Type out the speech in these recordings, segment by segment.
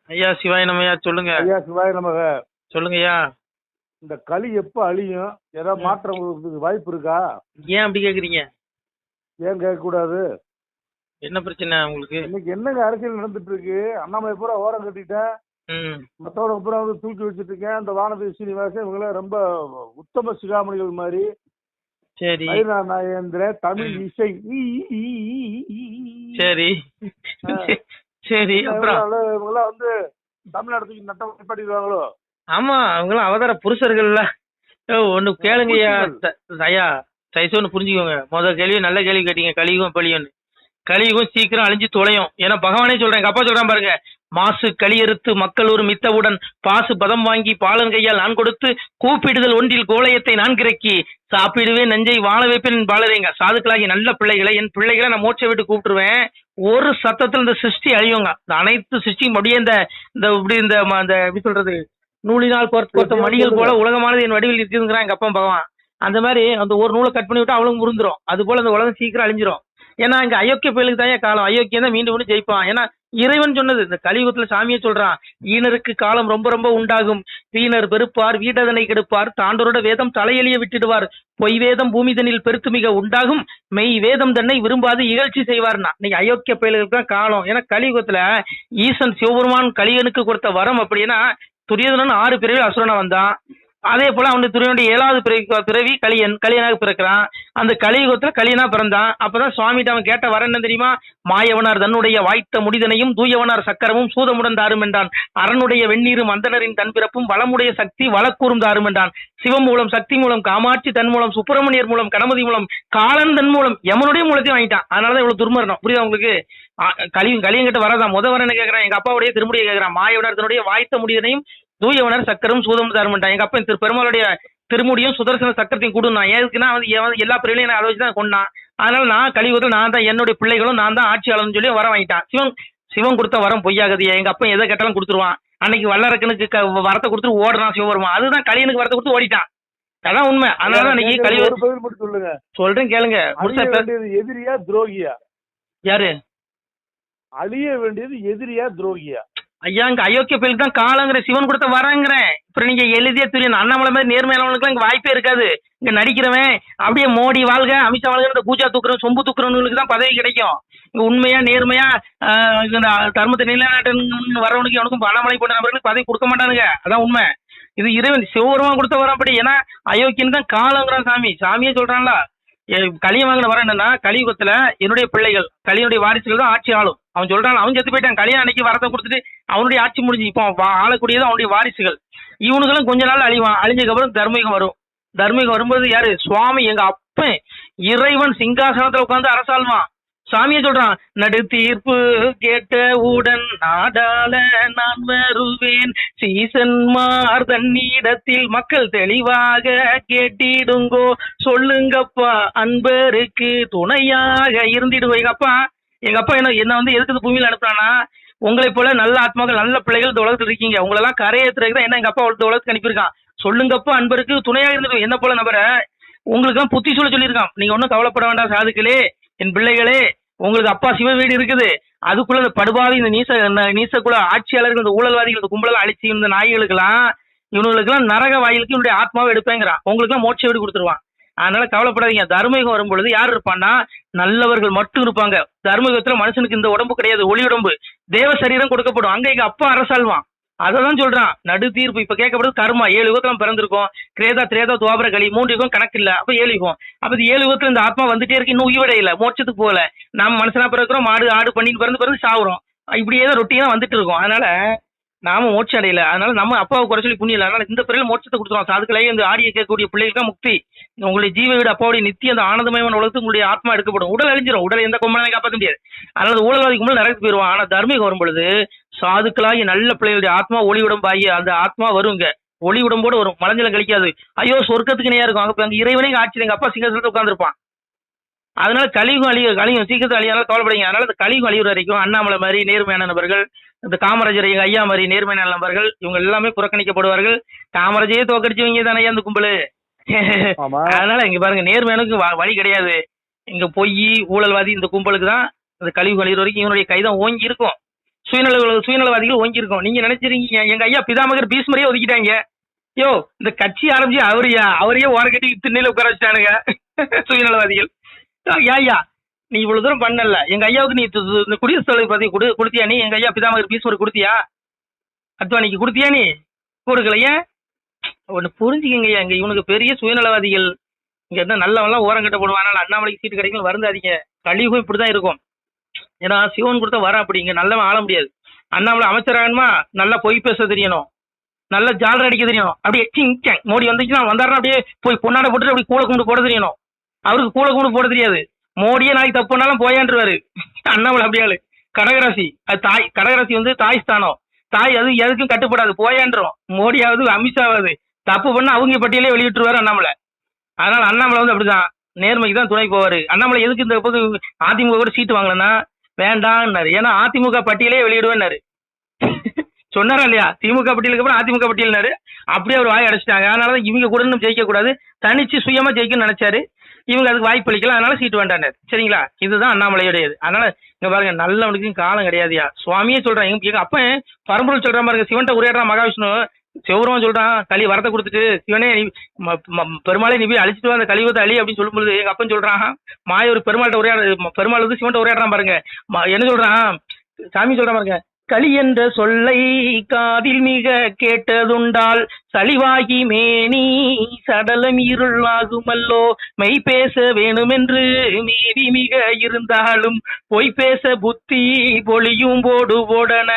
ஐயா சிவாய நமயா சொல்லுங்க. ஐயா சிவாய நமக. சொல்லுங்க ஐயா. இந்த களி எப்ப அழியும்? ஏதாவது மாற்றம் வாய்ப்பு இருக்கா? ஏன் அப்படி கேக்குறீங்க? ஏன் கேட்க கூடாது? என்ன பிரச்சனை உங்களுக்கு? இன்னைக்கு என்னங்க அரசியல் நடந்துட்டு இருக்கு? அண்ணாமலை பூரா ஓரம் கட்டிட்டேன், மத்தவங்க பூரா வந்து தூக்கி வச்சுட்டு இருக்கேன். இந்த வானதி சீனிவாசன் இவங்கள ரொம்ப உத்தம சிகாமணிகள் மாதிரி. சரி நாயேந்திர தமிழ் இசை சரி சரி. இவங்கெல்லாம் வந்து தமிழ்நாட்டுக்கு நட்டம் நிப்பாட்டிடுவாங்களோ? ஆமா, அவங்களாம் அவதார புருஷர்கள்ல. ஒண்ணு கேளுங்கய்யா ஐயா, சைஸ் ஒண்ணு புரிஞ்சுக்கோங்க. முதல் கேள்வி நல்ல கேள்வி கேட்டீங்க. கலியுகம் பழியன்னு. கலியுகம் சீக்கிரம் அழிஞ்சு தொலையும். ஏன்னா பகவானே சொல்றேன், எங்க அப்பா சொல்றான் பாருங்க, மாசு களியறுத்து மக்கள் ஒரு மித்தவுடன் பாசு பதம் வாங்கி பாலன் கையால் நான் கொடுத்து கூப்பிடுதல் ஒன்றில் கோலயத்தை நான் கிறக்கி சாப்பிடுவேன் நெஞ்சை வாழ வைப்பேன் பாலரேங்க. சாதுக்களாகி நல்ல பிள்ளைகளை, என் பிள்ளைகளை நான் மோட்ச விட்டு கூப்பிட்டுருவேன். ஒரு சத்தத்துல இந்த சிருஷ்டி அழியுங்க. இந்த அனைத்து சிருஷ்டியும் அப்படியே இந்த இப்படி இந்த எப்படி சொல்றது, நூலினால் கோர்த்த மணிகள் போல உலகமானது என் வடிவில் இருக்குதுங்கிறான் எங்க அப்பா பகவான். அந்த மாதிரி அந்த ஒரு நூலை கட் பண்ணி விட்டு அவளும் முருந்துரும். அது போல அந்த உலகம் சீக்கிரம் அழிஞ்சிரும். ஏன்னா இங்க அயோக்கிய பயலுக்கு தான் காலம். அயோக்கியம் தான் மீண்டும் மீண்டும் ஜெயிப்பான். ஏன்னா இறைவன் சொன்னது. இந்த கலியுகத்துல சாமியை சொல்றான், ஈனருக்கு காலம் ரொம்ப ரொம்ப உண்டாகும், வீணர் வெறுப்பார் வீடதனை கெடுப்பார், தாண்டோரோட வேதம் தலையெளிய விட்டுடுவார், பொய் வேதம் பூமிதனில் பெருத்து மிக உண்டாகும், மெய் வேதம் தன்னை விரும்பாது இகழ்ச்சி செய்வார்னா. இன்னைக்கு அயோக்கிய பயலுக்கு தான் காலம். ஏன்னா கலியுகத்துல ஈசன் சிவபெருமான் கலியனுக்கு கொடுத்த வரம் அப்படின்னா, துரியோதனன் 6 பிறவி அசுரனா வந்தான். அதே போல அவனுடைய துரியனுடைய 7வது பிறவி கலியனாக பிறக்கிறான். அந்த கலியுகத்துல கலியனா பிறந்தான். அப்பதான் சுவாமிகிட்ட அவன் கேட்ட வர என்ன தெரியுமா? மாயவனார் தன்னுடைய வாய்த்த முடிதனையும் தூயவனார் சக்கரமும் சூதமுடன் தாரும் என்றான். அரணுடைய வெந்நீரும் அந்தனரின் தன் பிறப்பும் வளமுடைய சக்தி வளக்கூறும் தாரும் என்றான். சிவம் மூலம் சக்தி மூலம் காமாட்சி தன் மூலம் சுப்பிரமணியர் மூலம் கணபதி மூலம் காலன் தன் மூலம் யமனுடைய மூலத்தையும் வாங்கிட்டான். அதனாலதான் இவ்வளவு துர்மரணம். புரியுதா உங்களுக்கு? கலியங்கிட்ட வரதான் முத வர என்ன கேட்கறான், எங்க அப்பாவுடைய திருமுடியை கேட்கறான். மாயவனார் தன்னுடைய வாய்த்த முடிதனையும் தூயவனர் சக்கரம் சூதம் தரமாட்டான். எங்க அப்பா பெருமாளுடைய திருமுடியும் சுதர்சன சக்கரத்தையும் கூடும். நான் ஏதுக்குன்னா எல்லா பிரிவிலையும் நான் அதை வச்சுதான் கொண்டான். அதனால நான் கலியுகத்தில் நான் தான், என்னுடைய பிள்ளைகளும் நான் தான் ஆட்சியாளர்னு சொல்லி வரம் வாங்கிட்டான். சிவன் கொடுத்த வரம் பொய்யாகது. எங்க அப்பா எதை கேட்டாலும் கொடுத்துருவான். அன்னைக்கு வல்லரக்கனுக்கு வரத்தை கொடுத்துட்டு ஓடுறான் சிவபெருமான். அதுதான் கலியனுக்கு வரத்தை கொடுத்து ஓடிட்டான். அதான் உண்மை. அதனால அன்னைக்கு கலியுகம் சொல்றேன் கேளுங்க. எதிரியா துரோகியா? யாரு அழிய வேண்டியது? எதிரியா துரோகியா? ஐயா, இங்க அயோக்கிய பேருக்கு தான் காலங்கிற சிவன் கொடுத்த வரங்கிறேன். இப்ப நீங்க எழுதிய தெரியும், அண்ணாமலை மாதிரி நேர்மையானவனுக்குலாம் இங்க வாய்ப்பே இருக்காது. இங்க நடிக்கிறவன் அப்படியே மோடி வாழ்க அமித்ஷா வாழ்க பூஜா தூக்குறவன் சொம்பு தூக்குறவனுக்கு தான் பதவி கிடைக்கும். இங்க உண்மையா நேர்மையா தர்மத்தை நிலைநாட்டு வரவனுக்கு அவனுக்கும் அண்ணாமலை போன்ற நபர்களுக்கு பதவி கொடுக்க மாட்டானுங்க. அதான் உண்மை. இது இறைவன் சிவபெருமான் கொடுத்த வர அப்படி. ஏன்னா அயோக்கியன் தான் காலங்கிறான் சாமி. சாமியே சொல்றான்ல, கலியம் வாங்கின வர என்னன்னா, கலியுகத்துல என்னுடைய பிள்ளைகள் கலியனுடைய வாரிசுகள் தான் ஆட்சி ஆளும். அவன் சொல்றான், அவன் செத்து போயிட்டான். கலியன் அன்னைக்கு வரத்தை கொடுத்துட்டு அவனுடைய ஆட்சி முடிஞ்சு இப்போ ஆளக்கூடியது அவனுடைய வாரிசுகள். இவனுக்கெல்லாம் கொஞ்ச நாள் அழிவான். அழிஞ்சதுக்கு அப்புறம் தர்மயுகம் வரும். தர்மயுகம் வரும்போது யாரு? சுவாமி எங்க அப்பன் இறைவன் சிங்காசனத்துல உட்கார்ந்து அரசாள்வான். சாமியை சொல்றான், நடு தீர்ப்பு கேட்டவுடன் நாடாள நான் வருவேன், சீசன்மார் தன்னிடத்தில் மக்கள் தெளிவாக கேட்டிடுங்கோ, சொல்லுங்கப்பா அன்பருக்கு துணையாக இருந்திடுவோம். எங்க அப்பா என்ன வந்து எதுக்கு பூமியில அனுப்புறானா, உங்களை போல நல்ல ஆத்மாக்கள் நல்ல பிள்ளைகள் இந்த உலகத்துல இருக்கீங்க, உங்களெல்லாம் கரையேற்றுறதுக்கு தான் என்ன எங்க அப்பா இந்த உலகத்துக்கு அனுப்பியிருக்கான். சொல்லுங்கப்பா அன்பருக்கு துணையாக இருந்துடும். என்ன போல நபரை உங்களுக்கு தான் புத்தி சொல்லியிருக்கான். நீங்க ஒன்றும் கவலைப்பட வேண்டாம் சாதுக்களே, என் பிள்ளைகளே, உங்களுக்கு அப்பா சிவ வீடு இருக்குது. அதுக்குள்ள இந்த படுபாவி இந்த நீசக்குள்ள ஆட்சியாளர்கள் இந்த ஊழல்வாதிகள் இந்த கும்பலெல்லாம் அழிச்சு இந்த நாய்களுக்கெல்லாம் இவனுங்களுக்கெல்லாம் நரக வாயிலுக்கு என்னுடைய ஆத்மாவை எடுப்பேங்கிறான். உங்களுக்குலாம் மோட்ச வீடு கொடுத்துருவான். அதனால கவலைப்படாதீங்க. தர்மயுகம் வரும்பொழுது யார் இருப்பான்னா, நல்லவர்கள் மட்டும் இருப்பாங்க. தர்மயுகத்துல மனுஷனுக்கு இந்த உடம்பு கிடையாது, ஒளி உடம்பு, தேவ சரீரம் கொடுக்கப்படும். அங்க எங்க அப்பா அரசாள்வான். அதான் சொல்றான், நடு தீர்ப்பு. இப்ப கேட்கப்படுறது கர்மா. 7 யுகத்துல பிறந்திருக்கோம். கிரேதா திரேதா துவாபர கலி 3 யுகம் கணக்கு இல்ல. அப்ப 7 யுகம். அப்ப 7 யுகத்துல இந்த ஆத்மா வந்துட்டே இருக்கு. இன்னும் உயிரிடையில மோட்சத்துக்கு போகல. நம்ம மனுஷனா பிறக்கிறோம், மாடு ஆடு பண்ணிட்டு பிறந்து சாவுறோம். இப்படியே தான் ரொட்டீனா வந்துட்டு இருக்கோம். அதனால நாம மோட்சம் அடையல. அதனால நம்ம அப்பாவை குறை சொல்லி புண்ணியம் இல்லை. அதனால இந்த பிறகு மோட்சத்தை கொடுத்துருவோம். சாதுக்களையே இந்த ஆடியை கேட்கக்கூடிய பிள்ளைகளுக்கு தான் முக்தி. உங்களுடைய ஜீவ வீடு அப்பாவுடைய நித்திய அந்த ஆனந்தமயமான உலகத்துக்கு உங்களுடைய ஆத்மா எடுக்கப்படும். உடல் அழிஞ்சிடும். உடல் எந்த கொம்பனாலும் காப்பாற்ற முடியாது. அதனால ஊழல்வாதி கும்பல் நரகத்துக்கு போயிடுவான். ஆனா தர்மயுகம் வரும் பொழுது சாதுக்களாகி நல்ல பிள்ளைகளுடைய ஆத்மா ஒளி உடம்பாகி அந்த ஆத்மா வருங்க. ஒளி உடம்போடு வரும். மலஞ்சலம் கழிக்காது. ஐயோ சொர்க்கத்துக்கு நேயா இருக்கும். அங்க இறைவனே ஆட்சி எங்க அப்பா சிங்கத்துல உட்காந்துருப்பான். அதனால கலியும் சீக்கிரத்தில் அழியானால கவலைப்படுங்க. அதனால இந்த கலியும் அழிவுற வரைக்கும் அண்ணாமலை மாதிரி நேர்மையான நபர்கள், இந்த காமராஜர் எங்க ஐயா மாதிரி நேர்மையான நபர்கள், இவங்க எல்லாமே புறக்கணிக்கப்படுவார்கள். காமராஜையே தோக்கடிச்சவங்க தானே அந்த கும்பலு. அதனால இங்க பாருங்க, நேர்மையானுக்கு வழி கிடையாது. இங்க பொய் ஊழல்வாதி இந்த கும்பலுக்கு தான் இந்த கழிவு அழிவுற வரைக்கும் இவனுடைய கைதான் ஓங்கி இருக்கும். சுயநலவாதிகள் ஓங்கியிருக்கோம். நீங்க நினைச்சிருக்கீங்க எங்க ஐயா பிதாமகர் பீஸ்மரையே ஒதுக்கிட்டாங்க. யோ இந்த கட்சி ஆரம்பிச்சு அவரையே ஓரக்கட்டி திண்ணையில உட்கார வச்சுட்டானுங்க சுயநலவாதிகள். ஐயா நீ இவ்வளவு தூரம் பண்ணல, எங்க ஐயாவுக்கு நீ இந்த குடியரசுத் தலைவர் பதவி கொடுத்தியா? நீ எங்க ஐயா பிதாமகர் பீஸ்மர் கொடுத்தியா? அத்வானிக்கு கொடுத்தியா? நீ கொடுக்கல. ஏன் ஒன்னு புரிஞ்சுக்கங்க ஐயா, இங்க இவனுக்கு பெரிய சுயநலவாதிகள் இங்க இருந்தா நல்லவெல்லாம் ஓரம் கட்ட போடுவாங்க. அண்ணாமலைக்கு சீட்டு கிடைக்கும் வருந்தாதீங்க. கழிவுக்கும் இப்படிதான் இருக்கும். ஏன்னா சிவன் கொடுத்தா வர அப்படிங்க நல்லவன் ஆள முடியாது. அண்ணாமலை அமைச்சராகணுமா நல்லா பொய் பேச தெரியணும், நல்ல ஜாலர் அடிக்க தெரியணும். அப்படியே மோடி வந்துச்சுன்னா வந்தாருன்னா அப்படியே போய் பொன்னாட போட்டு அப்படி கூளை கும்பிட்டு போட தெரியணும். அவருக்கு கூளை கும்பிட்டு போட தெரியாது. மோடியே நாளைக்கு தப்பு பண்ணாலும் போயான்றுவாரு. அண்ணாமலை அப்படியாளு. கடகராசி அது தாய், கடகராசி வந்து தாய் ஸ்தானம். தாய் அது எதுக்கும் கட்டுப்படாது, போயான்றோம். மோடியாவது அமித்ஷாவது தப்பு பண்ண அவங்க பட்டியலே வெளியிட்டுருவாரு அண்ணாமலை. அதனால அண்ணாமலை வந்து அப்படிதான் நேர்மைக்கு தான் துணை போவாரு. அண்ணாமலை எதுக்கு இந்த அதிமுக கூட சீட்டு வாங்கலன்னா வேண்டாம்னாரு. ஏன்னா அதிமுக பட்டியலே வெளியிடுவேன்னாரு. சொன்னாரா இல்லையா? திமுக பட்டியலுக்கு அப்புறம் அதிமுக பட்டியல்னாரு. அப்படியே அவர் வாய் அடைச்சிட்டாங்க. அதனாலதான் இவங்க கூட இன்னும் ஜெயிக்க கூடாது, தனிச்சு சுயமா ஜெயிக்கணும்னு நினைச்சாரு. இவங்க அதுக்கு வாய்ப்பு அளிக்கல, அதனால சீட்டு வேண்டாண்டாரு. சரிங்களா? இதுதான் அண்ணாமலையுடையது. அதனால இங்க பாருங்க, நல்லவனுக்கும் காலம் கிடையாதுயா. சுவாமியே சொல்றான். எங்க அப்ப பரம்பொருள் சொல்ற பாருங்க, சிவன்ட்ட உரையாடுறான் மகாவிஷ்ணு. சிவபெருமான் சொல்றான் களி வரத்தை கொடுத்துட்டு, சிவனே பெருமாளை நீ போய் அழிச்சிட்டு அந்த கலியுகத்தை அழி அப்படின்னு சொல்லும் பொழுது எங்க அப்பன் சொல்றான் மாய ஒரு பெருமாள்கிட்ட பெருமாள் வந்து சிவன்ட்ட உரையாடுறான் பாருங்க. என்ன சொல்றான்? சாமி சொல்றான் பாருங்க, களி என்ற சொல்லை காதில் மிக கேட்டதுண்டால் சளிவாகி மேனி சடலம் இருளாகுமல்லோ, மெய் பேச வேணுமென்று மேவி மிக இருந்தாலும் பொய் பேச புத்தி பொழியும் போடு போடன,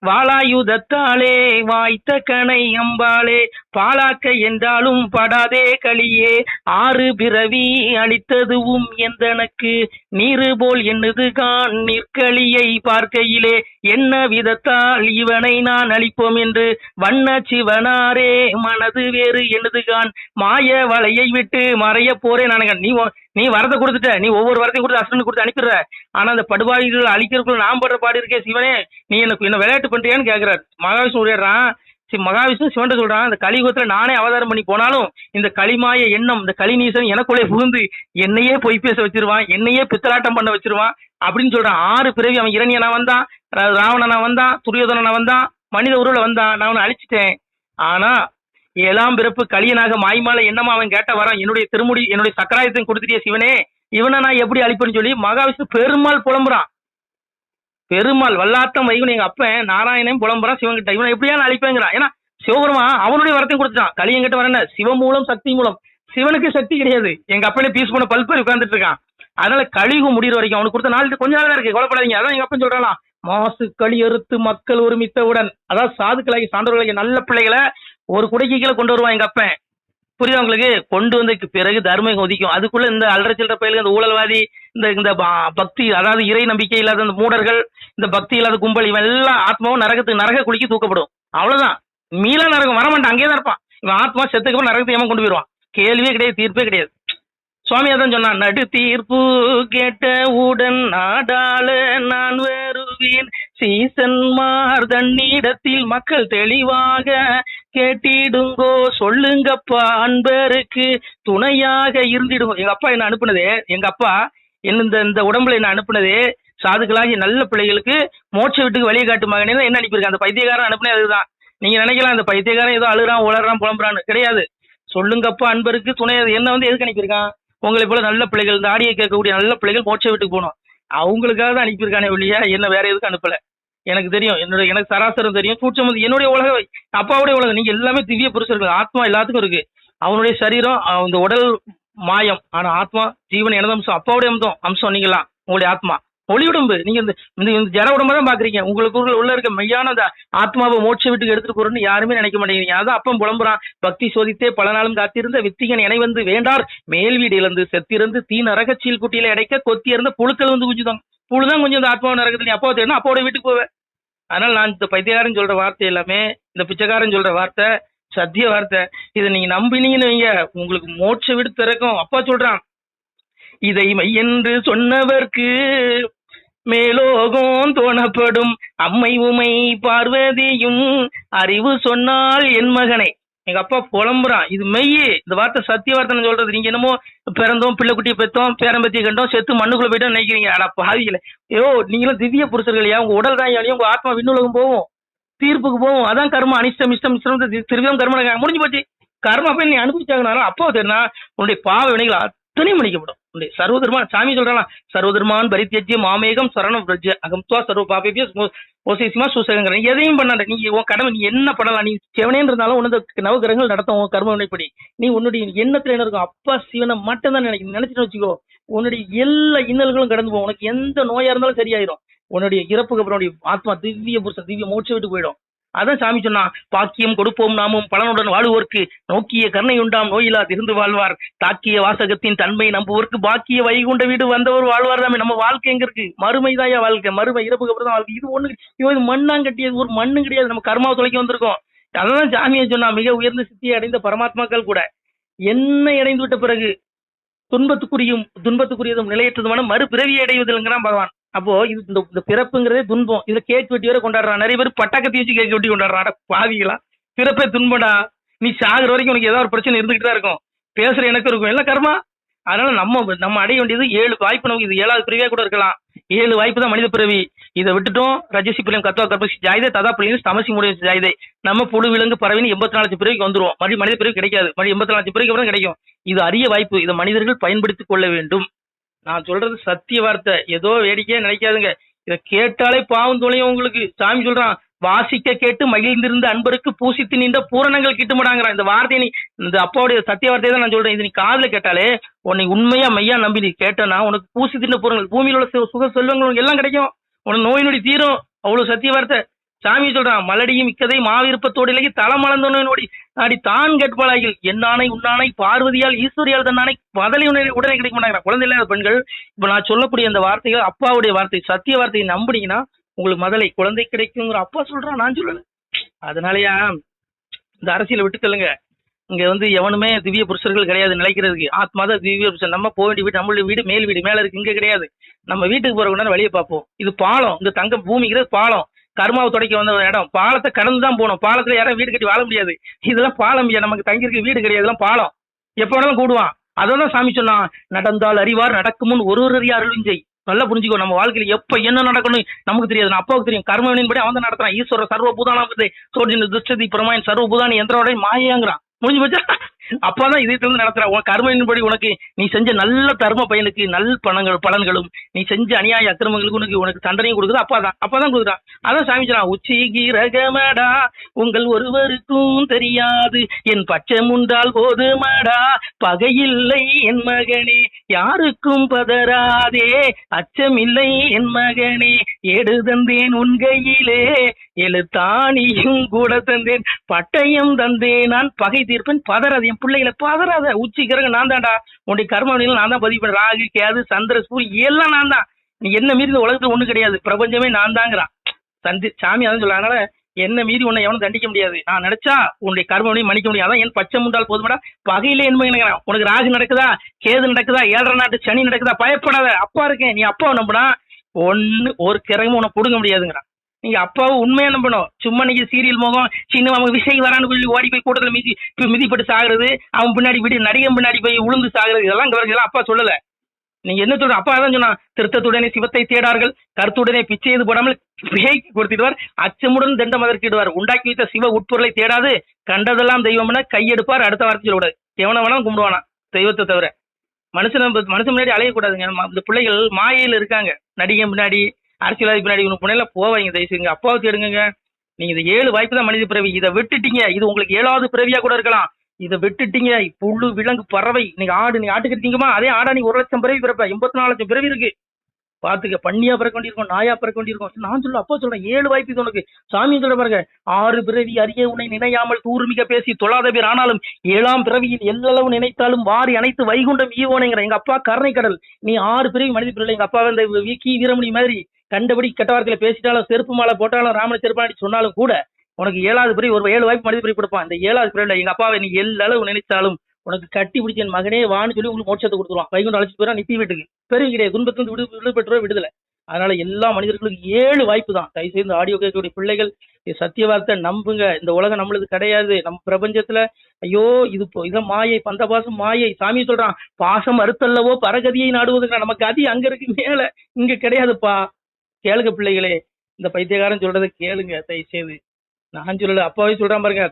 வாளாயுதத்தாலே வாய்த்த கணை அம்பாளே, பாலாக்க என்றாலும் படாதே களியே, ஆறு பிறவி அளித்ததுவும் எந்தனக்கு நீரு போல் என்னது கான் நிற்களியை பார்க்கையிலே, என்ன விதத்தால் இவனை நான் அளிப்போம் என்று வண்ண சிவனாரே மனது வேறு என்னதுகான், மாய வலையை விட்டு மறைய போறேன் நான். நீ வரதை கொடுத்துட்ட, நீ ஒவ்வொரு வரத்தையும் கொடுத்து அசுரனு கொடுத்து அனுப்பிடுற. ஆனா அந்த படுபாவிகள் அழிக்கிறதுக்குள்ள நான் படுற பாடு இருக்கே சிவனே, நீ எனக்கு என்ன விளையாட்டு பண்றியான்னு கேட்கிறார். மகாவிஷ்ணு உரையாடுறான். மகாவிஷ்ணு சிவன்ட்ட சொல்றான், இந்த கலியுகத்துல நானே அவதாரம் பண்ணி போனாலும் இந்த களிமாய எண்ணம், இந்த கலிநீசன் எனக்குள்ளே புகுந்து என்னையே பொய் பேச வச்சிருவான், என்னையே பித்தலாட்டம் பண்ண வச்சிருவான் அப்படின்னு சொல்றான். 6 பிறவி அவன் இரணியனா வந்தான், ராவணனா வந்தான், துரியோதனனா வந்தான், மனித உருவல வந்தான். நான் அவனை அழிச்சிட்டேன். ஆனா 7ஆம் பிறப்பு கலியனாக மாய்மால என்னமா அவன் கேட்ட வரான், என்னுடைய திருமுடி என்னுடைய சக்கராயத்தையும் கொடுத்துட்டிய சிவனே, இவனை நான் எப்படி அழிப்பேன்னு சொல்லி மகாவிஷ்ணு பெருமாள் புலம்புறான். பெருமாள் வல்லாத்தம் வைகுன் எங்க அப்பன் நாராயணன் புலம்புறான் சிவன்கிட்ட, இவனை எப்படியா நான் அழிப்பேங்கிறான். ஏன்னா சிவபெருமான் அவனுடைய வரத்தையும் கொடுத்துட்டான். கலியங்கிட்ட வரன சிவ மூலம் சக்தி மூலம், சிவனுக்கு சக்தி கிடையாது. எங்க அப்பனே பீஸ் பண்ண பல்பேர் உட்கார்ந்துட்டு இருக்கான். அதனால கலியுகம் முடிகிற வரைக்கும் அவனுக்கு கொடுத்த நாள் கொஞ்ச நாள் தான் இருக்கு, கொலைப்படாதீங்க. அதான் எங்க அப்பன் சொல்றான், மாசு களி அறுத்து மக்கள் ஒருமித்தவுடன், அதாவது சாதுக்களாகி சான்றோர்களாகி நல்ல பிள்ளைகளை ஒரு குடைக்கு கீழே கொண்டு வருவான் எங்க அப்பன். புரியுதா உங்களுக்கு? கொண்டு வந்த பிறகு தர்மம் உதிக்கும். அதுக்குள்ள இந்த அல்றச்சில்ற பயிலுக்கு, இந்த ஊழல்வாதி, இந்த பக்தி, அதாவது இறை நம்பிக்கை இல்லாத இந்த மூடர்கள், இந்த பக்தி இல்லாத கும்பல், இவன் எல்லாம் ஆத்மாவும் நரக குளிக்கு தூக்கப்படும். அவ்வளவுதான். மீளா நரகம் வரமாட்டான், அங்கேயே தான் இருப்பான். இவன் ஆத்மா செத்துக்கு நரகத்தை ஏமா கொண்டு போயிடுவான். கேள்வியே கிடையாது, தீர்ப்பே கிடையாது. சுவாமி அதான் சொன்னான், நடு தீர்ப்பு கேட்ட உடன் நாடாள நான் வருவேன், சீசன்மார் தன்னிடத்தில் மக்கள் தெளிவாக கேட்டிடுங்கோ, சொல்லுங்கப்பா அன்பருக்கு துணையாக இருந்திடுங்க. எங்க அப்பா என்ன அனுப்புனதே, எங்க அப்பா இந்த உடம்புல என்ன அனுப்புனதே சாதுக்களாகி நல்ல பிள்ளைகளுக்கு மோட்ச வீட்டுக்கு வழியை காட்டு மகனே என்ன அனுப்பியிருக்கேன். அந்த பைத்தியக்காரன் அனுப்புனே அதுதான். நீங்க நினைக்கலாம் அந்த பைத்தியக்காரன் ஏதோ அழுறான் உளறான் புலம்புறான்னு, கிடையாது. சொல்லுங்கப்பா அன்பருக்கு துணை என்ன வந்து எதுக்கு அனுப்பியிருக்கான்? உங்களை போல நல்ல பிள்ளைகள், இந்த ஆடியை கேட்கக்கூடிய நல்ல பிள்ளைகள் மோட்ச வீட்டுக்கு போகணும், அவங்களுக்காக தான் அனுப்பியிருக்கானே ஒழியா என்ன வேற எதுக்கு அனுப்பல. எனக்கு தெரியும், எனக்கு சராசரம் தெரியும், சூட்சம் என்னுடைய உலகம், அப்பாவுடைய உலகம். நீங்க எல்லாமே திவ்ய புருஷர்கள், ஆத்மா எல்லாத்துக்கும் இருக்கு. அவனுடைய சரீரம், இந்த உடல் மாயம், ஆனா ஆத்மா ஜீவன் எனது அம்சம், அப்பாவுடைய அம்சம் நீங்களாம். உங்களுடைய ஆத்மா ஒளி உடம்பு, நீங்க இந்த ஜட உடம்பு தான் பாக்குறீங்க. உங்களுக்கு உள்ள இருக்க மெய்யான அந்த ஆத்மாவை மோட்ச வீட்டுக்கு எடுத்துட்டு போறோம்னு யாருமே நினைக்க மாட்டேங்கிறீங்க. அதான் அப்பம் புலம்புறான், பக்தி சோதித்தே பல நாளும் காத்திருந்த வித்திகன் இணை வந்து வேண்டார், மேல் வீடு இழந்து செத்திருந்து தீ நரகச்சீல் குட்டியில அடைக்க கொத்தி இருந்த புழுக்கள் வந்து குஞ்சுதான். புழுதான் கொஞ்சம் இந்த ஆத்மாவை நரகத்துல அப்பாவை தேடணும், அப்பாவோட வீட்டுக்கு போவேன். அதனால நான் இந்த பைத்தியக்காரன் சொல்ற வார்த்தை எல்லாமே, இந்த பிச்சைக்காரன் சொல்ற வார்த்தை சத்திய வார்த்தை. இதை நீங்க நம்பினீங்கன்னு வைங்க, உங்களுக்கு மோட்ச வீடு திறக்கும். அப்பா சொல்றான், இதை மெய்யென்று சொன்னவர்க்கு மேலோகம் தோணப்படும், அம்மை உமை பார்வதியும் அறிவு சொன்னால் என் மகனை. எங்க அப்பா புலம்புறான். இது மெய். இந்த வார்த்தை சத்திய வார்த்தை நான் சொல்றது. நீங்க என்னமோ பிறந்தோம், பிள்ளை குட்டியை பெற்றோம், பேரம்பத்தியை கண்டோம், செத்து மண்ணுக்குள்ள போயிட்டோம் நினைக்கிறீங்க. ஆனா பாவிகளே, ஐயோ நீங்களும் திவ்ய புருஷர்களையா? உங்க உடல் தான் யானையும், உங்க ஆத்மா விண்ணுலகம் போகும், தீர்ப்புக்கு போகும். அதான் கர்மம். அனிஷ்டம் இஷ்டம் இஷ்டம் திருவிதம் கர்மம் முடிஞ்சு போச்சு. கர்மா போய் நீ அனுபவிச்சாங்கனாலும் அப்பா தெரியுனா உன்னுடைய பாவ வினைகள் அத்தனையும் மன்னிக்கப்படும். உன்னுடைய சர்வதர்மான் சாமி சொல்றான், சர்வதர்மான் பரித்தியஜ்ய மாமேகம் சரணம் பிரஜ்ய அகம்துவா சர்வ பாபேபிய ஓசேசிமா சூசகங்கிற. எதையும் பண்ணாத. நீ உன் கடமை நீ என்ன பண்ணலாம். நீ செவனேன்னு இருந்தாலும் உனக்கு நவகிரகங்கள் நடத்தும் உன் கர்ம வினைப்படி. நீ உன்னுடைய எண்ணத்துல என்ன இருக்கும், அப்பா சிவனை மட்டும் தான் நினைச்சுட்டு வச்சுக்கோ. உன்னுடைய எல்லா இன்னல்களும் கடந்து போகும். உனக்கு எந்த நோயா இருந்தாலும் சரியாயிரும். உன்னுடைய இறப்புக்கு அப்புறம் ஆத்மா திவ்ய புருஷன் திவ்ய மோட்ச விட்டு போயிடும். அதான் சாமி சொன்னா, பாக்கியம் கொடுப்போம் நாமும் பலனுடன் வாழ்வோர்க்கு நோக்கிய கருணை உண்டாம் நோயிலா திருந்து வாழ்வார். தாக்கிய வாசகத்தின் தன்மை நம்புவோர்க்கு பாக்கிய வைகுண்ட வீடு வந்தவர் வாழ்வார். தாமே நம்ம வாழ்க்கை எங்க இருக்கு? மறுமைதாயா வாழ்க்கை. மறுமை இறப்புக்கு அப்புறம் தான் வாழ்க்கை. இது ஒண்ணு இது மண்ணாங்கட்டியது, ஒரு மண்ணு கிடையாது. நம்ம கர்மாவை தொலைக்க வந்திருக்கோம். அதான் சாமியை சொன்னா, மிக உயர்ந்த சித்தியை அடைந்த பரமாத்மாக்கள் கூட என்னை அடைந்து விட்ட பிறகு துன்பத்துக்குரியதும் நிலையற்றதுமான மறுபிறவியை அடைவதில்லைங்கிறான் பகவான். அப்போ இது இந்த பிறப்புங்கிறதே துன்பம். இதுல கேக் வெட்டி வரை கொண்டாடுறான். நிறைய பேர் பட்டாக்கத்தி வச்சு கேக் வெட்டி கொண்டாடுறான். பாவிகளா, பிறப்பே துன்படா. நீ சாகுற வரைக்கும் உனக்கு ஏதாவது ஒரு பிரச்சனை இருந்துகிட்டு தான் இருக்கும். பேசுற எனக்கு இருக்கும், எல்லாம் கர்மா. அதனால நம்ம அடைய வேண்டியது 7 வாய்ப்பு. நமக்கு இது 7வது பிறவியா கூட இருக்கலாம். 7 வாய்ப்பு தான் மனித பிறவி. இதை விட்டுட்டோம். ரஜசி பிள்ளைம் கத்துவா கற்பசி ஜாயுதே ததா பிள்ளைங்க தமசி முடிய ஜாயுதே. நம்ம புழு விலங்கு பறவைன்னு 84 பிறவிக்கு வந்துருவோம். மறுபடியும் மனித பிறவி கிடைக்காது. மறுபடியும் 84 பிறவிக்கு அப்புறம் கிடைக்கும். இது அரிய வாய்ப்பு. இதை மனிதர்கள் பயன்படுத்திக் கொள்ள வேண்டும். நான் சொல்றது சத்திய வார்த்தை. ஏதோ வேடிக்கையா நினைக்காதுங்க. இதை கேட்டாலே பாவம் தொலையும் உங்களுக்கு. சாமி சொல்றான், வாசிக்க கேட்டு மகிழ்ந்திருந்த அன்பருக்கு பூசித்து நின்ற பூரணங்கள் கிட்டுமாடாங்கிறான். இந்த வார்த்தையை நீ இந்த அப்பாவுடைய சத்திய வார்த்தையை தான் நான் சொல்றேன். இது நீ காதுல கேட்டாலே உன்னை உண்மையா மையா நம்பி நீ கேட்டனா உனக்கு பூசி தின்ற பூரணங்கள், பூமியில உள்ள சுக செல்வங்கள் எல்லாம் கிடைக்கும். உனக்கு நோய் நொடி தீரும். அவ்வளவு சத்திய வார்த்தை. சாமி சொல்றான், மலடியும் இக்கதை மாவிருப்பத்தோடு இலகி தளமளந்தோடி அடி தான் கேட்பாளாயில் என்னானை உன்னானை பார்வதியால் ஈஸ்வரியால் தன்னானை பதலி உடனே கிடைக்க மாட்டாங்க. குழந்தை இல்லாத பெண்கள் இப்ப நான் சொல்லக்கூடிய அந்த வார்த்தைகள் அப்பாவுடைய வார்த்தை, சத்திய வார்த்தையை நம்பினீங்கன்னா உங்களுக்கு முதலை குழந்தை கிடைக்குங்கிற அப்பா சொல்றான், நான் சொல்லல. அதனாலயா இந்த அரசியலை விட்டு தள்ளுங்க. இங்க எவனுமே திவ்ய புருஷர்கள் கிடையாது நிலைக்கிறதுக்கு. ஆத்மா தான் திவ்ய புருஷன். நம்ம போக வேண்டிய வீடு நம்மளுடைய வீடு மேல் வீடு மேல இருக்கு, இங்க கிடையாது. நம்ம வீட்டுக்கு போறவங்க வழியை பார்ப்போம். இது பாலம். இந்த தங்க பூமிங்கிறது பாலம். கர்மாவை தொடக்க வந்த இடம். பாலத்தை கடந்து தான் போகணும். பாலத்துல யாரும் வீடு கட்டி வாழ முடியாது. இதெல்லாம் பாலம். நமக்கு தங்கியிருக்க வீடு கிடையாது. இதெல்லாம் பாலம். எப்ப வேணாலும் கூடுவான். அதான் சாமி சொன்னான், நடந்தால் அறிவார் நடக்கும் முன் ஒரு அருளும் செய். நல்லா புரிஞ்சுக்கோ. நம்ம வாழ்க்கையில எப்ப என்ன நடக்கணும் நமக்கு தெரியாது. நான் அப்பாவுக்கு தெரியும். கர்மவினின்படி அவன் தான் நடத்துறான். ஈஸ்வர சர்வபூதான சோர்ஜின் துஷ்டதி பிரமாயன் சர்வபூதானி எந்திரோட மாயாங்கிறான். முடிஞ்சு போச்சா? அப்பாதான் இதயத்திலிருந்து நடத்துறான். உன் கர்மவின்படி உனக்கு நீ செஞ்ச நல்ல தர்ம பயனுக்கு நல்ல பலன்களும் நீ செஞ்ச அநியாய அக்கிரமங்களுக்கு உனக்கு தண்டனையும் கொடுக்குது அப்பாதான் கொடுக்குறான். அதான் சாமி சொல்றான், உச்சி கிரகமடா உங்கள் ஒருவருக்கும் தெரியாது என் பச்சம் உண்டால் போதுமடா பகையில்லை என் மகனே யாருக்கும் பதறாதே அச்சமில்லை என் மகனே ஏடு தந்தேன் உன் கையிலே எழுத்தாணியும் கூட தந்தேன் பட்டயம் தந்தேன் நான் பகை தீர்ப்பேன் பதறாது என் பிள்ளைகளை பதறாத. உச்சி கிரகம் நான் தான்டா. உன்னுடைய கர்மவினைகள் நான் தான் பதிவு பண்ண. ராகு கேது சந்திர சூரிய எல்லாம் நான் தான். நீ என்ன மீறி இந்த உலகத்துல ஒண்ணு கிடையாது. பிரபஞ்சமே நான் தாங்கிறான் சாமி. அதான் சொல்ல. அதனால என்ன மீறி உன்னை எவனும் தண்டிக்க முடியாது. நான் நினைச்சா உன்னுடைய கர்மவினை மன்னிக்க முடியாது. அதான் என் பச்சை முண்டால் போதுமாடா பகையிலே என்ன நினைக்கிறான். உனக்கு ராகு நடக்குதா, கேது நடக்குதா, 7 நாட்டு சனி நடக்குதா, பயப்படாத. அப்பா இருக்கேன். நீ அப்பாவை நம்பினா ஒரு கிரகமும் உன்னை புடுங்க முடியாதுங்கிறான். நீங்க அப்பாவை உண்மையா நம்பணும். சும்மா நீங்க சீரியல் முகம் சின்ன அவங்க விஷயம் வரான்னு சொல்லி ஓடி போய் கூட்டத்தில் மிதிப்பட்டு சாகுறது, அவன் பின்னாடி விட்டு நடிகன் பின்னாடி போய் உளுந்து சாகுறது, இதெல்லாம் அப்பா சொல்லல. நீங்க என்ன சொல்ற? அப்பா தான் சொன்னா, திருத்தத்துடனே சிவத்தை தேடார்கள் கருத்துடனே பிச்சை எது போடாமல் பேய்க்கு கொடுத்திடுவார் அச்சமுடன் தண்டம் அதற்கிடுவார் உண்டாக்கி வைத்த சிவ உட்பொருளை தேடாது கண்டதெல்லாம் தெய்வம்னா கையெடுப்பார். அடுத்த வார்த்தை சொல்லக்கூடாது. எவனை வேணாலும் கும்பிடுவானா தெய்வத்தை தவிர. மனுஷன் முன்னாடி அலையக்கூடாதுங்க. இந்த பிள்ளைகள் மாயையில் இருக்காங்க. நடிகன் பின்னாடி அரசியல்வாதி பின்னாடி உங்க புனையில போவாங்க. தயவுசெய்து அப்பாவை தேடுங்க. நீங்க இந்த 7 வாய்ப்பு தான் மனித பிறவி. இதை விட்டுட்டீங்க. இது உங்களுக்கு 7வது பிறவியா கூட இருக்கலாம். இதை விட்டுட்டீங்க. புல்லு விலங்கு பறவை நீங்க ஆடு நீ ஆட்டுக்கு இருக்கீங்கம்மா, அதே ஆடா நீ 1 லட்சம் பிறவி பிறப்ப. 84 லட்சம் பிறவி இருக்கு. பாத்துக்க. பண்ணியா பிறக்க வேண்டியிருக்கும், நாயா பிறக்க வேண்டியிருக்கும். நான் சொல்ல அப்பா சொல்றேன் 7 வாய்ப்பு இது உனக்கு. சாமி சொல்ற பாருங்க, 6 பிறவி அறிய உன்னை நினையாமல் தூர்மிக பேசி தொழாத பேர் ஆனாலும் 7ஆம் பிறவியில் எல்லளவு நினைத்தாலும் வாரி அனைத்து வைகுண்டம் ஈவோனைங்கிற எங்க அப்பா கருணை கடல். நீ 6 பிறவி மனித பிறவி. எங்க அப்பா இந்த வீக்கி வீரமணி மாதிரி கண்டபடி கெட்ட வார்த்தையில பேசிட்டாலும் செருப்பு மாலை போட்டாலும் ராமனை செருப்பாடி சொன்னாலும் கூட உனக்கு 7வது பிறவி ஒரு 7 வாய்ப்பு மனித பிறவி கொடுப்பான். இந்த 7வது பிறவில எங்க அப்பாவை நீ எல்லளவு நினைத்தாலும் உனக்கு கட்டி பிடிச்ச என் மகனே வான்னு சொல்லி உங்களுக்கு மோட்சத்தை கொடுத்துருவான். வைகுண்டம் அழைச்சிட்டு போயிடா நித்தி வீட்டுக்கு. பெரிய கிடையாது. துன்பத்திலிருந்து விடுபட்டுருவா விடுதலை. அதனால எல்லா மனிதர்களுக்கும் 7 வாய்ப்பு தான். தயவுசெய்து இந்த ஆடியோ கேட்கக்கூடிய பிள்ளைகள் சத்திய வார்த்தை நம்புங்க. இந்த உலகம் நம்மளுது கிடையாது. நம்ம பிரபஞ்சத்துல ஐயோ இதான் மாயை, பந்த பாசம் மாயை. சாமி சொல்றான், பாசம் அறுத்தல்லவோ பரகதியை நாடுவதுங்க. நம்ம கதி அங்க இருக்கு, மேல இங்க கிடையாதுப்பா. கேளுங்க பிள்ளைகளே, இந்த பைத்தியக்காரன் சொல்றதை கேளுங்க தயவுசெய்து. நான் சொல்லல, அப்பாவே சொல்றான் பாருங்க.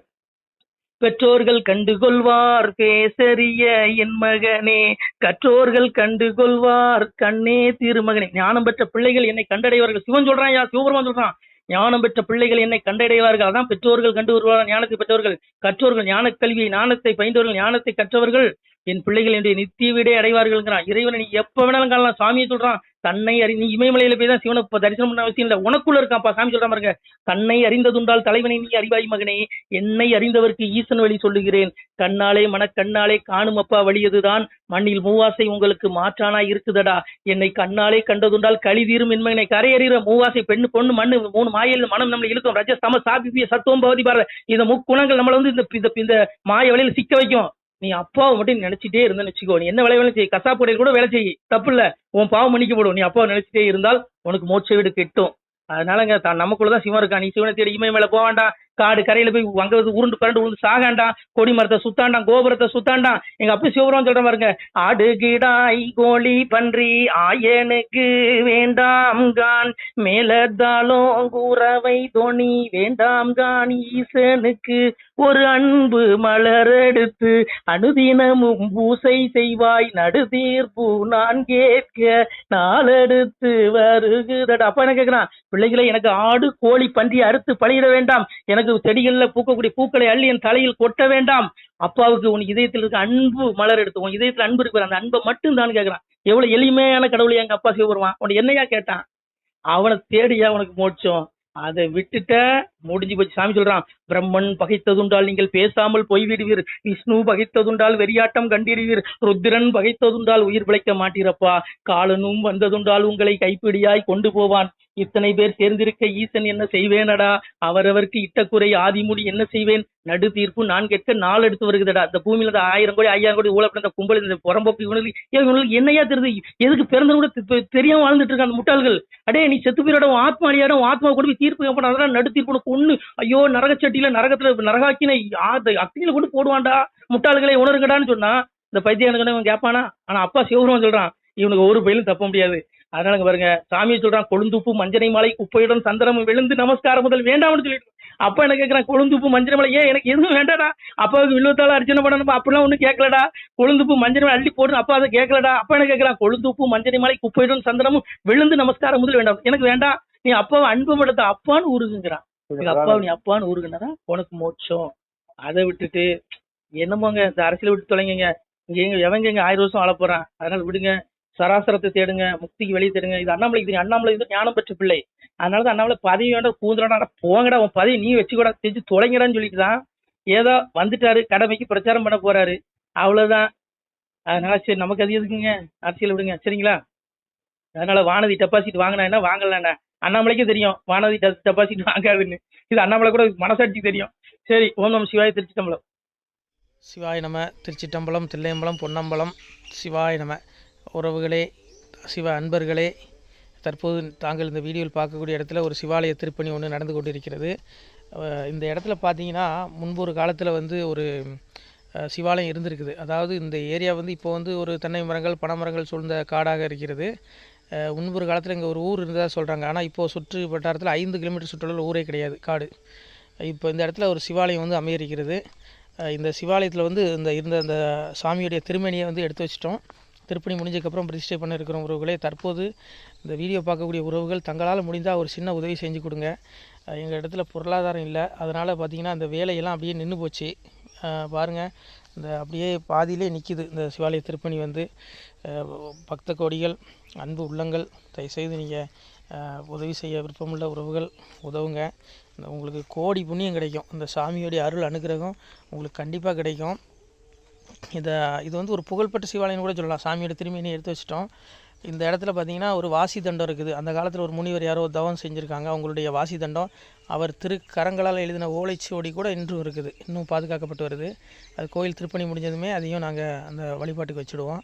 பெற்றோர்கள் கண்டுகொள்வார் பேசறிய என் மகனே, கற்றோர்கள் கண்டுகொள்வார் கண்ணே திருமகனே. ஞானம் பெற்ற பிள்ளைகள் என்னை கண்டடைவார்கள். சிவன் சொல்றான், சிவபெருமான் சொல்றான், ஞானம் பெற்ற பிள்ளைகள் என்னை கண்டடைவார்கள். அதான் பெற்றோர்கள் கண்டு வருவார். ஞானத்தை பெற்றவர்கள், கற்றோர்கள் ஞான கல்வியை, ஞானத்தை பயின்றவர்கள், ஞானத்தை கற்றவர்கள் என் பிள்ளைகள் என்னுடைய நித்திய வீடே அடைவார்கள். இறைவனை நீ எப்ப வேணாலும் காணலாம். சாமியை சொல்றான், தன்னை நீ இமயமலையில போய் தான் சிவனை தரிசனம் பண்ண அவசியம் இல்லை, உனக்குள்ள இருக்கான்ப்பா. சாமி சொல்றான் பாருங்க, தன்னை அறிந்ததுண்டால் தலைவனை நீ அறிவாய் மகனே, என்னை அறிந்தவருக்கு ஈசன் வழி சொல்லுகிறேன், கண்ணாலே மனக்கண்ணாலே காணும் அப்பா வழியதுதான், மண்ணில் மூவாசை உங்களுக்கு மாற்றானா இருக்குதடா, என்னை கண்ணாலே கண்டதுண்டால் களி தீரும் என்பனை கரையறிகிற மூவாசை பெண்ணு பொண்ணு மண்ணு 3 மாயையில் மனம் நம்மளை இழுக்கும். ரஜ தம சாபிபிய சத்துவம் பவதி பாரு. இந்த முக்குணங்கள் நம்மளை வந்து இந்த மாய வழியில சிக்க வைக்கும். நீ அப்பாவை மட்டும் நினைச்சிட்டே இருந்தேன்னு வச்சுக்கோ, நீ என்ன வேலை வேலை செய்ய, கசாப்படையில் கூட வேலை செய்ய, தப்பு இல்ல, உன் பாவம் மன்னிக்கப்படும். நீ அப்பாவை நினைச்சிட்டே இருந்தால் உனக்கு மோட்ச வீடு கிட்டும். அதனாலங்க நமக்குள்ளதான் சிவம் இருக்கா. நீ சிவனை தேடி இமய மேல போவாண்டா, காடு கரையில போய் அங்க உருண்டு பரண்டு உருண்டு சாகாண்டாம், கொடி மரத்தை சுத்தாண்டாம், கோபுரத்தை சுத்தாண்டாம். எங்க அப்பா சிவபுரம் சொல்ற பாருங்க, ஆடுகிடாய் கோழி பன்றி ஆயனுக்கு வேண்டாம் கான், மேலதாலும் கூறவை தோணி வேண்டாம் கான், ஈசனுக்கு ஒரு அன்பு மலர் எடுத்து அனுதினமும் பூசை செய்வாய், நடு தீர்ப்பு நான் கேட்க நாளெடுத்து வருகிறடா. அப்பா என்ன கேட்கிறான், பிள்ளைகளை எனக்கு ஆடு கோழி பன்றி அறுத்து பலியிட வேண்டாம், எனக்கு செடிகள்ல பூக்கக்கூடிய பூக்களை அள்ளி என் தலையில் கொட்ட வேண்டாம். அப்பாவுக்கு உன் இதயத்தில் இருக்க அன்பு மலர் எடுத்து, உன் இதயத்தில் அன்பு இருக்கு, அந்த அன்பை மட்டும் தான் கேட்கிறான். எவ்வளவு எளிமையான கடவுளை எங்க அப்பா சிவபெருமான். உனக்கு என்னையா கேட்டான், அவனை தேடியா உனக்கு மோட்சம். அதை விட்டுட்ட முடிஞ்சு போச்சு. சாமி சொல்றான், பிரம்மன் பகைத்ததுண்டால் நீங்கள் பேசாமல் போய்விடுவீர், விஷ்ணு பகைத்ததுண்டால் வெறியாட்டம் கண்டிடுவீர், ருத்திரன் பகைத்ததுண்டால் உயிர் பிழைக்க மாட்டீரப்பா, காலனும் வந்ததுண்டால் உங்களை கைப்பிடியாய் கொண்டு போவான், இத்தனை பேர் சேர்ந்திருக்க ஈசன் என்ன செய்வேனடா, அவரவருக்கு இட்ட குறை ஆதிமுடி என்ன செய்வேன், நடு தீர்ப்பு நான் கேட்க நாள் எடுத்து வருகிறதா. இந்த பூமியில 1000 கோடி 5000 கோடி ஊழல் பண்ண கும்பல், இந்த புறம்போக்கு இவனுக்கு என்னையா தெரியுது, எதுக்கு பிறந்த கூட தெரியாம வாழ்ந்துட்டு இருக்காங்க அந்த முட்டாள்கள். அடே நீ செத்து போயிட ஆத்மா அடியாடும், ஆத்மா கொண்டு போய் தீர்ப்பு கேட்பான், அதெல்லாம் நடு தீர்ப்பு ஒண்ணு. ஐயோ நரகச்சட்டியில நரகத்துல நரகாக்கின அக்னியில கொண்டு போடுவான்டா, முட்டாள்களை உணருங்கடான்னு சொன்னா இந்த பைத்தியனுக்கு இவன் கேட்பானா. ஆனா அப்பா சிவபெருமான் சொல்றான், இவனுக்கு ஒரு பயிலும் தப்ப முடியாது. அதனால பாருங்க, சாமியை சொல்றான், கொழுந்துப்பு மஞ்சனை மலை குப்பையுடன் சந்திரமும் விழுந்து நமஸ்காரம் முதல் வேண்டாம்னு சொல்லிட்டு. அப்பா என்ன கேட்கறான், கொழுந்துப்பு மஞ்சள் மலை ஏன் எனக்கு எதுவும் வேண்டாடா, அப்பாவுக்கு வில்லுவத்தால அர்ச்சனை பண்ணணும் அப்படிலாம் ஒன்னும் கேட்கலடா, கொழுந்துப்பு மஞ்சள் மலை அள்ளி போட்டு அப்பா அதை கேட்கலடா. அப்பா என்ன கேட்கறான், கொழுந்துப்பு மஞ்சனை மலை குப்பையுடன் சந்திரமும் விழுந்து நமஸ்காரம் முதல் வேண்டாம், எனக்கு வேண்டாம், நீ அப்பாவை அன்பு படுத்த அப்பான்னு ஊருக்குங்கிறான். அப்பாவை நீ அப்பான்னு ஊருக்குன்னா உனக்கு மோட்சம். அதை விட்டுட்டு என்னமோங்க இந்த அரசியல் விட்டு தொலைங்க. இங்க எவங்க 1000 வருஷம் வாழ போறான். அதனால விடுங்க, சராசரத்தை தேடுங்க, முக்திக்கு வெளியே தேடுங்க. இது அண்ணாமலைக்கு தெரியும். அண்ணாமலை வந்து ஞானம் பெற்ற பிள்ளை. அதனாலதான் அண்ணாமலை பதவி வேண்டாம், கூந்துடா போங்கடா, உன் பதவி நீ வச்சுக்கூட தெரிஞ்சு தொலைங்கடான்னு சொல்லிட்டு தான் ஏதோ வந்துட்டாரு, கடமைக்கு பிரச்சாரம் பண்ண போறாரு, அவ்வளவுதான். அதனால சரி, நமக்கு அது எதுக்குங்க, அரசியல் விடுங்க சரிங்களா. அதனால வானதி டெபாசிட் வாங்கினா என்ன வாங்கலண்ணா, அண்ணாமலைக்கே தெரியும் வானதி டெபாசிட் வாங்காதுன்னு. இது அண்ணாமலை கூட மனசாட்சி தெரியும். சரி, ஓம் நம சிவாய திருச்சிட்டம்பலம். சிவாய நம. திருச்சிட்டம்பலம், தில்லையம்பலம், பொன்னம்பலம். சிவாய நம. உறவுகளே, சிவ அன்பர்களே, தற்போது தாங்கள் இந்த வீடியோவில் பார்க்கக்கூடிய இடத்துல ஒரு சிவாலய திருப்பணி ஒன்று நடந்து கொண்டிருக்கிறது. இந்த இடத்துல பார்த்தீங்கன்னா முன்பு ஒரு காலத்தில் வந்து ஒரு சிவாலயம் இருந்திருக்குது. அதாவது இந்த ஏரியா வந்து இப்போ வந்து ஒரு தென்னை மரங்கள் பனைமரங்கள் சூழ்ந்த காடாக இருக்கிறது. முன்பு ஒரு காலத்தில் இங்கே ஒரு ஊர் இருந்ததாக சொல்கிறாங்க. ஆனால் இப்போது சுற்று வட்டாரத்தில் 5 கிலோமீட்டர் சுற்றுலாவில் ஊரே கிடையாது, காடு. இப்போ இந்த இடத்துல ஒரு சிவாலயம் வந்து அமையிருக்கிறது. இந்த சிவாலயத்தில் வந்து இருந்த அந்த சாமியுடைய திருமேனியை வந்து எடுத்து வச்சிட்டோம். திருப்பணி முடிஞ்சதுக்கப்புறம் பிரதிஷ்டை பண்ண இருக்கிற உறவுகளே, தற்போது இந்த வீடியோ பார்க்கக்கூடிய உறவுகள் தங்களால் முடிந்தால் ஒரு சின்ன உதவி செஞ்சு கொடுங்க. எங்கள் இடத்துல பொருளாதாரம் இல்லை, அதனால் பார்த்திங்கன்னா அந்த வேலையெல்லாம் அப்படியே நின்று போச்சு. பாருங்கள், இந்த அப்படியே பாதியிலே நிற்கிது இந்த சிவாலய திருப்பணி வந்து. பக்த கோடிகள், அன்பு உள்ளங்கள், தயவுசெய்து நீங்கள் உதவி செய்ய விருப்பமுள்ள உறவுகள் உதவுங்க. உங்களுக்கு கோடி புண்ணியம் கிடைக்கும். இந்த சாமியோடைய அருள் அனுகிரகம் உங்களுக்கு கண்டிப்பாக கிடைக்கும். இது வந்து ஒரு புகழ்பெற்ற சிவாலயம் கூட சொல்லலாம். சாமியோட திருமேனியை எடுத்து வச்சிட்டோம். இந்த இடத்துல பார்த்திங்கன்னா ஒரு வாசி தண்டம் இருக்குது. அந்த காலத்தில் ஒரு முனிவர் யாரோ தவம் செஞ்சுருக்காங்க. அவங்களுடைய வாசி தண்டம் அவர் திருக்கரங்களால் எழுதின ஓலைச்சுவடி கூட இன்றும் இருக்குது, இன்னும் பாதுகாக்கப்பட்டு வருது. அது கோயில் திருப்பணி முடிஞ்சதுமே அதையும் நாங்கள் அந்த வழிபாட்டுக்கு வச்சுடுவோம்.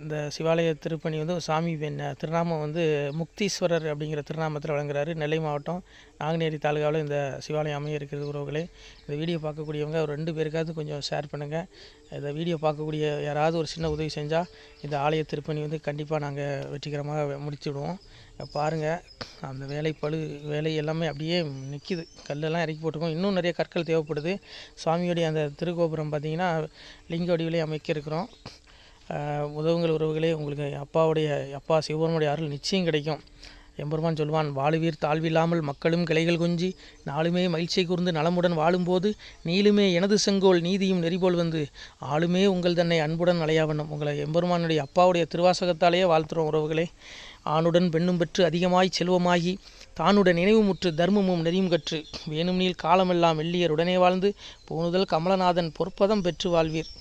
இந்த சிவாலய திருப்பணி வந்து சாமி திருநாமம் வந்து முக்தீஸ்வரர் அப்படிங்கிற திருநாமத்தில் வழங்குறாரு. நெல்லை மாவட்டம் நாங்குநேரி தாலுகாவில் இந்த சிவாலயம் அமைய இருக்கிறது உறவுகளே. இந்த வீடியோ பார்க்கக்கூடியவங்க ஒரு 2 பேருக்காவது கொஞ்சம் ஷேர் பண்ணுங்கள். இந்த வீடியோ பார்க்கக்கூடிய யாராவது ஒரு சின்ன உதவி செஞ்சால் இந்த ஆலய திருப்பணி வந்து கண்டிப்பாக நாங்கள் வெற்றிகரமாக முடிச்சுடுவோம். பாருங்கள், அந்த வேலை எல்லாமே அப்படியே நிற்கிது. கல்லெல்லாம் இறக்கி போட்டிருக்கோம். இன்னும் நிறைய கற்கள் தேவைப்படுது. சுவாமியோடைய அந்த திருக்கோபுரம் பார்த்திங்கன்னா லிங்க வடிவிலே அமைக்க இருக்கிறோம். உதவுங்கள் உறவுகளே. உங்களுக்கு அப்பா சிவபெருமானுடைய அருள் நிச்சயம் கிடைக்கும். எம்பெருமான் சொல்வான், வாழுவீர் தாழ்வில்லாமல் மக்களும் கிளைகள் கொஞ்சி நாளுமே மகிழ்ச்சி கூர்ந்து நலமுடன் வாழும்போது நீளுமே எனது செங்கோல் நீதியும் நெறிபோல் வந்து ஆளுமே உங்கள் தன்னை அன்புடன் அலையாவண்ணம். உங்களை எம்பெருமானுடைய அப்பாவுடைய திருவாசகத்தாலேயே வாழ்த்துறோம் உறவுகளே. ஆணுடன் பெண்ணும் பெற்று அதிகமாய் செல்வமாகி தானுடன் நினைவுமுற்று தர்மமும் நெறியும் கற்று வேணும்னில் காலமெல்லாம் வெள்ளியர் உடனே வாழ்ந்து போனுதல் கமலநாதன் பொற்பதம் பெற்று வாழ்வீர்.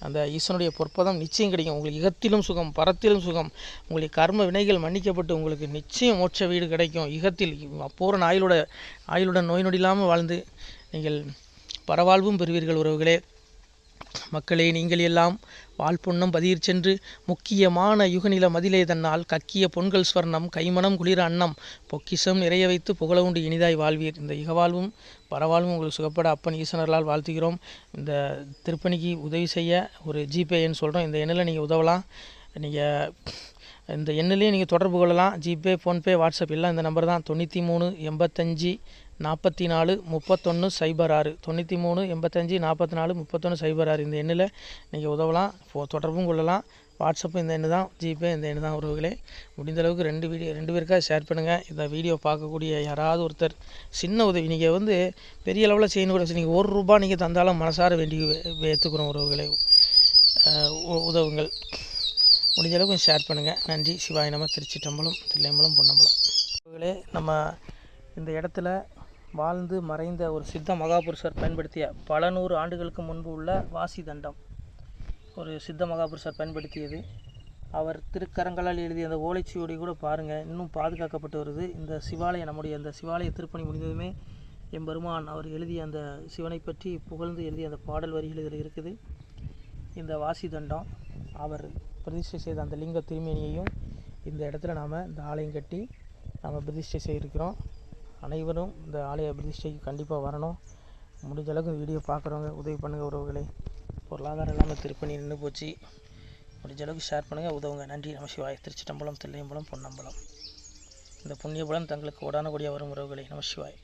அந்த ஈசனுடைய பொற்பதம் நிச்சயம் கிடைக்கும். உங்களுக்கு இகத்திலும் சுகம், பரத்திலும் சுகம். உங்களுடைய கர்ம வினைகள் மன்னிக்கப்பட்டு உங்களுக்கு நிச்சயம் மோட்ச வீடு கிடைக்கும். இகத்தில் பூரண ஆயுளுடன் நோய் நொடி இல்லாமல் வாழ்ந்து நீங்கள் பரவாழ்வும் பெறுவீர்கள் உறவுகளே. மக்களே, நீங்கள் எல்லாம் வாழ்பொன்னம் பதியிற் சென்று முக்கியமான யுகநில மதிலே தன்னால் கக்கிய பொன்கள் ஸ்வர்ணம் கைமணம் குளிர அன்னம் பொக்கிஷம் நிறைய வைத்து புகழ உண்டு இனிதாய் வாழ்வீர். இந்த இகவாழ்வும் பரவாழ்வும் உங்களுக்கு சுகப்பட அப்பன் ஈசனர்களால் வாழ்த்துகிறோம். இந்த திருப்பணிக்கு உதவி செய்ய ஒரு ஜிபே எண் சொல்கிறோம். இந்த எண்ணில் நீங்கள் உதவலாம். நீங்கள் இந்த எண்ணிலேயே நீங்கள் தொடர்பு கொள்ளலாம். ஜிபே, ஃபோன்பே, வாட்ஸ்அப் எல்லாம் இந்த நம்பர் தான். 93 85 44 31 06 93 85 44 31 06. இந்த எண்ணில் நீங்கள் உதவலாம், தொடர்பும் கொள்ளலாம். வாட்ஸ்அப்பு இந்த எண்ணு தான், ஜிபே இந்த எண்ணு தான் உறவுகளே. முடிந்தளவுக்கு 2 பேருக்காக ஷேர் பண்ணுங்கள். இந்த வீடியோ பார்க்கக்கூடிய யாராவது ஒருத்தர் சின்ன உதவி, நீங்கள் வந்து பெரிய அளவில் செய்யணும் கூட, நீங்கள் ₹1 நீங்கள் தந்தாலும் மனசார வேண்டி ஏற்றுக்கிறோம் உறவுகளே. உதவுங்கள். முடிஞ்ச அளவுக்கு கொஞ்சம் ஷேர் பண்ணுங்கள். நன்றி. சிவாய நம. திருச்சிட்டம்பலம், தில்லையம்பலம், பொன்னம்பலம். உறவுகளே, நம்ம இந்த இடத்துல வாழ்ந்து மறைந்த ஒரு சித்த மகாபுருஷர் பயன்படுத்திய பல 100 ஆண்டுகளுக்கு முன்பு உள்ள வாசி தண்டம் ஒரு சித்த மகாபுருஷர் பயன்படுத்தியது. அவர் திருக்கரங்களால் எழுதிய அந்த ஓலைச்சுவடி கூட பாருங்கள், இன்னும் பாதுகாக்கப்பட்டு வருது. இந்த சிவாலயம், நம்முடைய அந்த சிவாலய திருப்பணி முடிந்ததுமே எம்பெருமான் அவர் எழுதிய அந்த சிவனை பற்றி புகழ்ந்து எழுதிய அந்த பாடல் வரிகள் இதில் இருக்குது. இந்த வாசி தண்டம் அவர் பிரதிஷ்டை செய்த அந்த லிங்க திருமேனியையும் இந்த இடத்துல நாம் இந்த ஆலயம் கட்டி நாம் பிரதிஷ்டை செய்திருக்கிறோம். அனைவரும் இந்த ஆலய பிரதிஷ்டைக்கு கண்டிப்பாக வரணும். முடிஞ்ச அளவுக்கு இந்த வீடியோ பார்க்குறவங்க உதவி பண்ணுங்கள் உறவுகளை. பொருளாதாரம் இல்லாமல் திருப்பணி நின்று போச்சு. முடிஞ்ச அளவுக்கு ஷேர் பண்ணுங்கள், உதவுங்க. நன்றி. நம சிவாய. திருச்சிட்டம்பலம், தில்லையம்பலம், பொன்னம்பலம். இந்த புண்ணிய பலம் தங்களுக்கு உடான கூடிய வரும் உறவுகளை. நம சிவாய்.